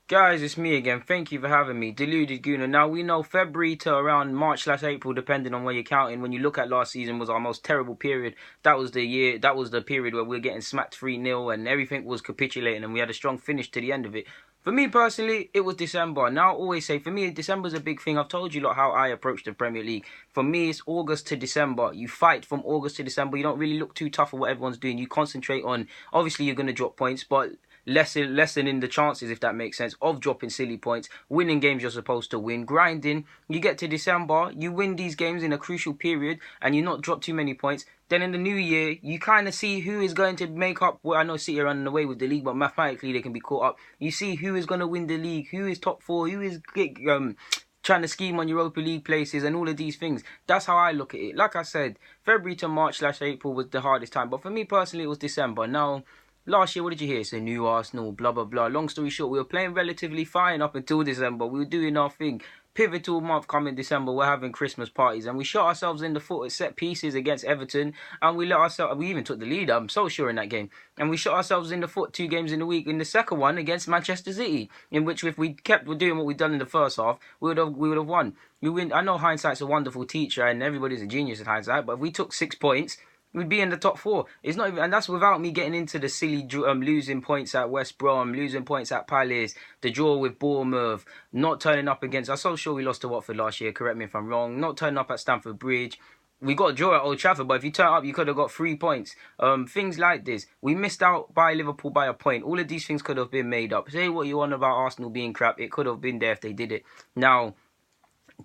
Guys, it's me again. Thank you for having me, Deluded Gooner. Now, we know February to around March/April, depending on where you're counting, when you look at last season, was our most terrible period. That was the period where we were getting smacked 3-0 and everything was capitulating and we had a strong finish to the end of it. For me personally, it was December. Now, I always say, for me, December's a big thing. I've told you how I approach the Premier League. For me, it's August to December. You fight from August to December. You don't really look too tough at what everyone's doing. You concentrate on, obviously, you're going to drop points, but lessening the chances, if that makes sense, of dropping silly points, winning games you're supposed to win, grinding. You get to December, you win these games in a crucial period, and you not drop too many points. Then in the new year, you kind of see who is going to make up. Well, I know City are running away with the league, but mathematically they can be caught up. You see who is going to win the league, who is top four, who is trying to scheme on Europa League places and all of these things. That's how I look at it. Like I said, February to March/April was the hardest time, but for me personally, it was December. Now, last year, what did you hear? It's a new Arsenal, blah, blah, blah. Long story short, we were playing relatively fine up until December. We were doing our thing. Pivotal month coming December, we're having Christmas parties. And we shot ourselves in the foot at set pieces against Everton. And we even took the lead, I'm so sure, in that game. And we shot ourselves in the foot 2 games in a week in the second one against Manchester City, in which if we kept doing what we'd done in the first half, we would have won. We win. I know hindsight's a wonderful teacher and everybody's a genius at hindsight, but if we took 6 points, we'd be in the top 4. It's not even, and that's without me getting into the silly losing points at West Brom, losing points at Palace, the draw with Bournemouth, not turning up against. I'm so sure we lost to Watford last year. Correct me if I'm wrong. Not turning up at Stamford Bridge. We got a draw at Old Trafford, but if you turn up, you could have got 3 points. Things like this. We missed out by Liverpool by a point. All of these things could have been made up. Say what you want about Arsenal being crap. It could have been there if they did it. Now,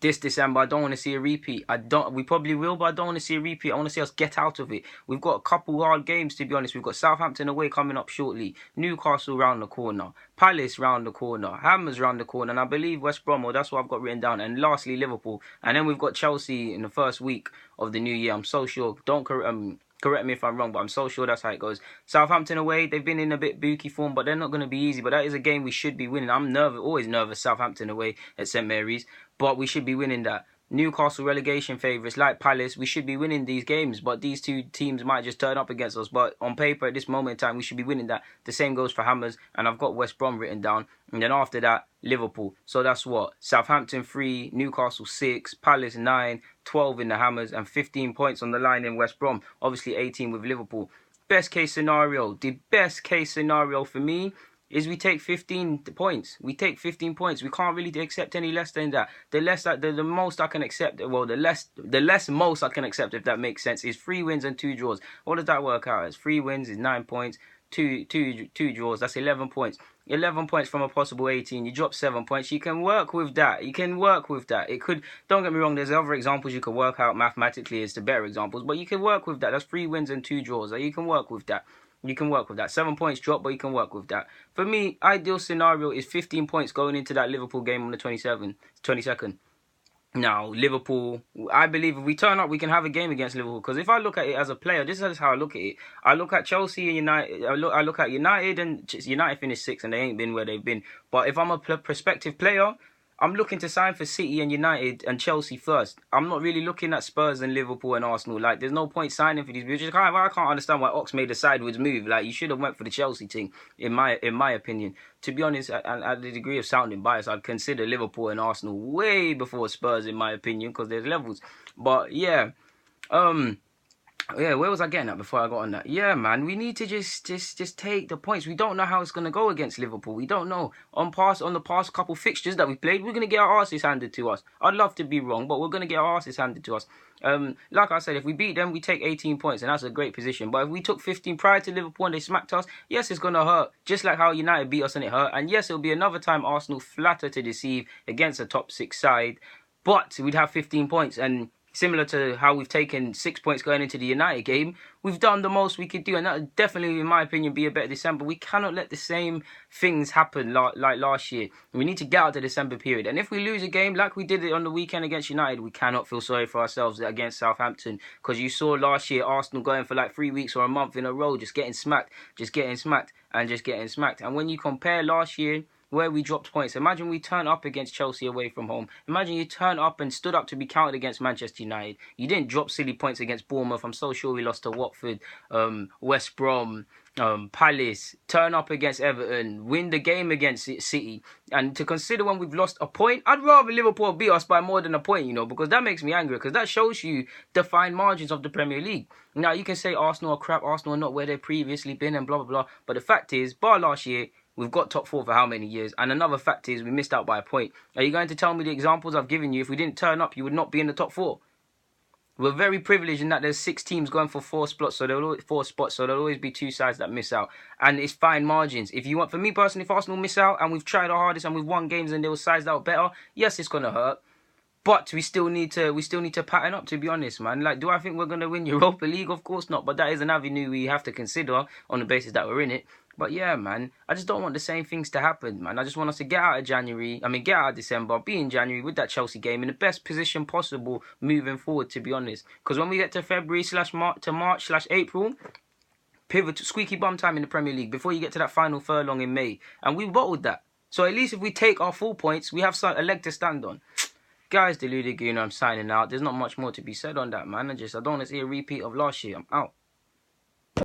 this December, I don't want to see a repeat. We probably will, but I don't want to see a repeat. I want to see us get out of it. We've got a couple hard games, to be honest. We've got Southampton away coming up shortly, Newcastle round the corner, Palace round the corner, Hammers round the corner, and I believe West Brom, or that's what I've got written down, and lastly Liverpool. And then we've got Chelsea in the first week of the new year. I'm so sure. Don't correct me if I'm wrong, but I'm so sure that's how it goes. Southampton away, they've been in a bit booky form, but they're not going to be easy. But that is a game we should be winning. I'm always nervous, Southampton away at St Mary's, but we should be winning that. Newcastle relegation favourites like Palace, we should be winning these games, but these two teams might just turn up against us. But on paper, at this moment in time, we should be winning that. The same goes for Hammers, and I've got West Brom written down. And then after that, Liverpool. So that's what? Southampton 3, Newcastle 6, Palace 9, 12 in the Hammers, and 15 points on the line in West Brom. Obviously 18 with Liverpool. Best case scenario. The best case scenario for me is we take 15 points. We take 15 points. We can't really accept any less than that. The most I can accept, well, the less most I can accept, if that makes sense, is 3 wins and 2 draws. What does that work out as? 3 wins is 9 points. Two draws. That's 11 points. 11 points from a possible 18. You drop 7 points. You can work with that. It could. Don't get me wrong. There's other examples you can work out mathematically as the better examples, but you can work with that. That's 3 wins and 2 draws. You can work with that. 7 points drop, but you can work with that. For me, ideal scenario is 15 points going into that Liverpool game on the 22nd. Now, Liverpool, I believe if we turn up, we can have a game against Liverpool. Because if I look at it as a player, this is how I look at it. I look at Chelsea and United. I look at United, and United finished 6th and they ain't been where they've been. But if I'm a prospective player, I'm looking to sign for City and United and Chelsea first. I'm not really looking at Spurs and Liverpool and Arsenal. Like, there's no point signing for these. I can't understand why Ox made a sideways move. Like, you should have went for the Chelsea team, in my opinion. To be honest, at the degree of sounding biased, I'd consider Liverpool and Arsenal way before Spurs, in my opinion, because there's levels. But yeah, where was I getting at before I got on that? Yeah, man, we need to just take the points. We don't know how it's going to go against Liverpool. We don't know. On the past couple fixtures that we played, we're going to get our asses handed to us. I'd love to be wrong, but we're going to get our asses handed to us. Like I said, if we beat them, we take 18 points, and that's a great position. But if we took 15 prior to Liverpool and they smacked us, yes, it's going to hurt. Just like how United beat us and it hurt. And yes, it'll be another time Arsenal flatter to deceive against a top 6 side. But we'd have 15 points, and similar to how we've taken 6 points going into the United game, we've done the most we could do, and that would definitely, in my opinion, be a better December. We cannot let the same things happen like last year. We need to get out the December period. And if we lose a game like we did it on the weekend against United, we cannot feel sorry for ourselves against Southampton, because you saw last year Arsenal going for like 3 weeks or a month in a row, just getting smacked. And when you compare last year where we dropped points. Imagine we turn up against Chelsea away from home. Imagine you turn up and stood up to be counted against Manchester United. You didn't drop silly points against Bournemouth. I'm so sure we lost to Watford, West Brom, Palace. Turn up against Everton. Win the game against City. And to consider when we've lost a point, I'd rather Liverpool beat us by more than a point, because that makes me angry. Because that shows you the fine margins of the Premier League. Now, you can say Arsenal are crap. Arsenal are not where they've previously been and blah, blah, blah. But the fact is, bar last year, we've got top 4 for how many years? And another fact is we missed out by a point. Are you going to tell me the examples I've given you? If we didn't turn up, you would not be in the top 4. We're very privileged in that there's 6 teams going for 4 spots, so there'll always be 2 sides that miss out. And it's fine margins. If you want, for me personally, if Arsenal miss out and we've tried our hardest and we've won games and there were sides that were better, yes, it's gonna hurt. But we still need to pattern up, to be honest, man. Like, do I think we're gonna win Europa League? Of course not. But that is an avenue we have to consider on the basis that we're in it. But yeah, man, I just don't want the same things to happen, man. I just want us to get out of December, be in January with that Chelsea game in the best position possible moving forward, to be honest. Because when we get to March/April, pivot to squeaky bum time in the Premier League before you get to that final furlong in May. And we bottled that. So at least if we take our full points, we have a leg to stand on. Guys, Deluded Gooner, I'm signing out. There's not much more to be said on that, man. I don't want to see a repeat of last year. I'm out.